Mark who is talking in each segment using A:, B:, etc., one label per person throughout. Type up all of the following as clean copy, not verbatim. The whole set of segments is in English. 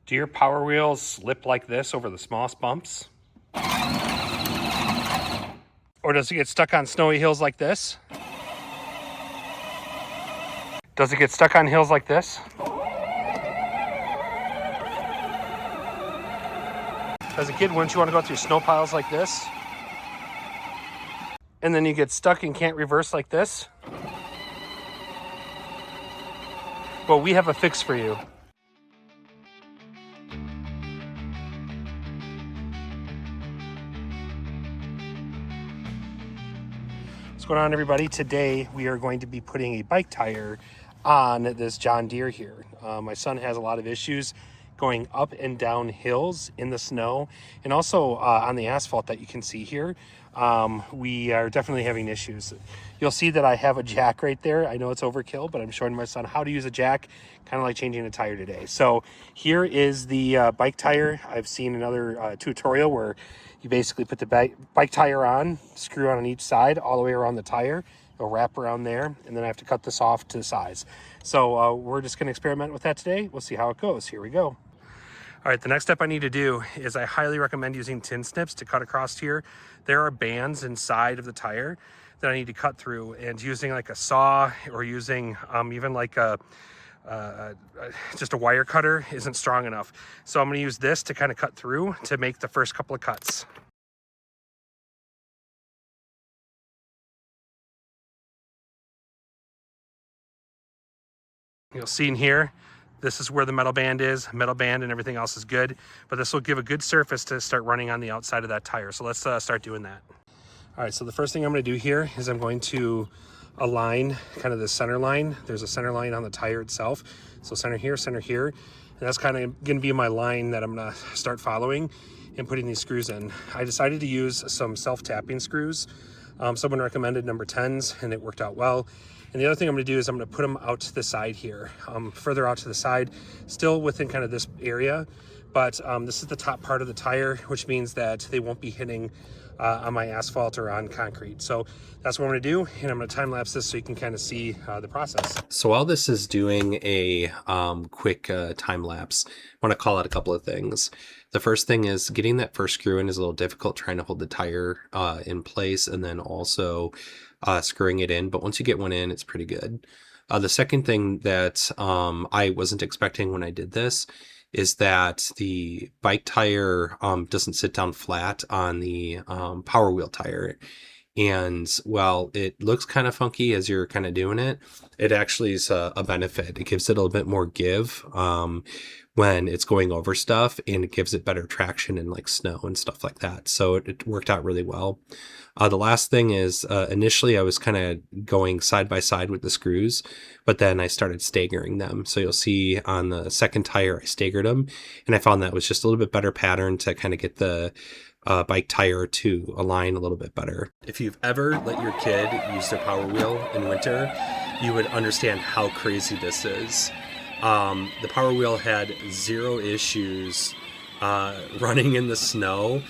A: Do your Power Wheels slip like this over the smallest bumps? Or does it get stuck on snowy hills like this? Does it get stuck on hills like this? As a kid, wouldn't you want to go through snow piles like this? And then you get stuck and can't reverse like this? Well, we have a fix for you. What's going on, everybody? Today we are going to be putting a bike tire on this John Deere here. My son has a lot of issues going up and down hills in the snow, and also on the asphalt that you can see here. We are definitely having issues. You'll see that I have a jack right there. I know it's overkill, but I'm showing my son how to use a jack, kind of like changing a tire today. So here is the bike tire. I've seen another tutorial where you basically put the bike tire on, screw on each side all the way around the tire. It'll wrap around there, and then I have to cut this off to size. So we're just going to experiment with that today. We'll see how it goes. Here we go. All right, the next step I need to do is I highly recommend using tin snips to cut across here. There are bands inside of the tire that I need to cut through, and using like a saw or using even like just a wire cutter isn't strong enough. So I'm going to use this to kind of cut through to make the first couple of cuts. You'll see in here, this is where the metal band is. Metal band and everything else is good, but this will give a good surface to start running on the outside of that tire. So let's start doing that. All right, so the first thing I'm going to do here is I'm going to align kind of the center line. There's a center line on the tire itself. So center here, and that's kind of going to be my line that I'm going to start following and putting these screws in. I decided to use some self-tapping screws. Someone recommended number 10s, and it worked out well. And the other thing I'm going to do is I'm going to put them out to the side here, further out to the side, still within kind of this area. But this is the top part of the tire, which means that they won't be hitting on my asphalt or on concrete. So that's what I'm going to do, and I'm going to time lapse this so you can kind of see the process.
B: So while this is doing a quick time lapse, I want to call out a couple of things. The first thing is getting that first screw in is a little difficult, trying to hold the tire in place, and then also screwing it in. But once you get one in, it's pretty good. The second thing that I wasn't expecting when I did this is that the bike tire doesn't sit down flat on the Power Wheel tire. And while it looks kind of funky as you're kind of doing it, it actually is a benefit. It gives it a little bit more give when it's going over stuff, and it gives it better traction in like snow and stuff like that. So it worked out really well. The last thing is initially I was kind of going side by side with the screws, but then I started staggering them. So you'll see on the second tire, I staggered them, and I found that was just a little bit better pattern to kind of get the bike tire to align a little bit better. If you've ever let your kid use their Power Wheel in winter, you would understand how crazy this is. The Power Wheel had zero issues running in the snow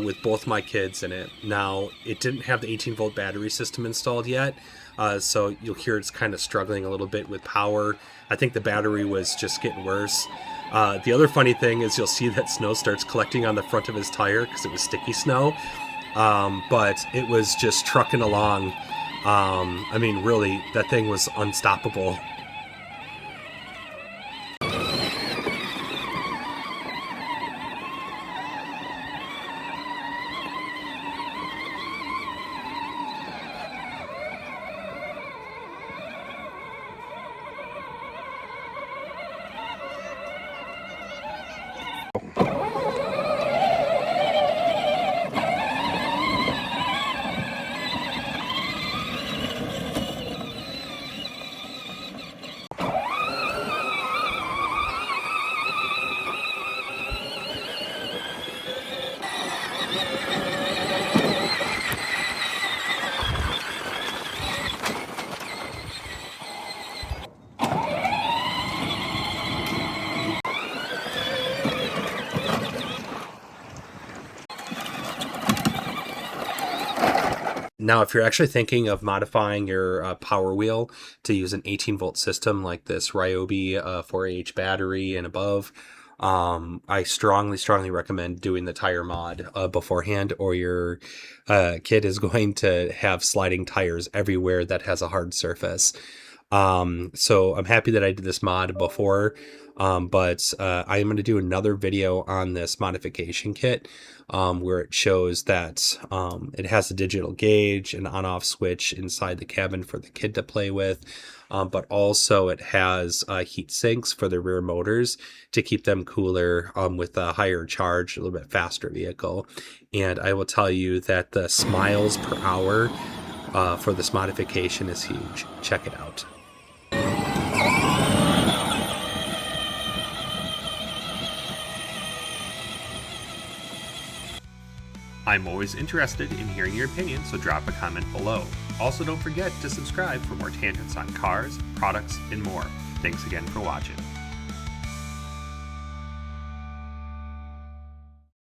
B: with both my kids in it. Now, it didn't have the 18-volt battery system installed yet, so you'll hear it's kind of struggling a little bit with power. I think the battery was just getting worse. The other funny thing is you'll see that snow starts collecting on the front of his tire because it was sticky snow, but it was just trucking along. I mean, really, that thing was unstoppable. Now, if you're actually thinking of modifying your Power Wheel to use an 18-volt system like this Ryobi 4AH battery and above, I strongly recommend doing the tire mod beforehand, or your kid is going to have sliding tires everywhere that has a hard surface. So I'm happy that I did this mod before, but I am going to do another video on this modification kit, where it shows that it has a digital gauge, an on-off switch inside the cabin for the kid to play with, but also it has heat sinks for the rear motors to keep them cooler with a higher charge, a little bit faster vehicle. And I will tell you that the miles per hour for this modification is huge. Check it out.
C: I'm always interested in hearing your opinion, so drop a comment below. Also, don't forget to subscribe for more tangents on cars, products, and more. Thanks again for watching.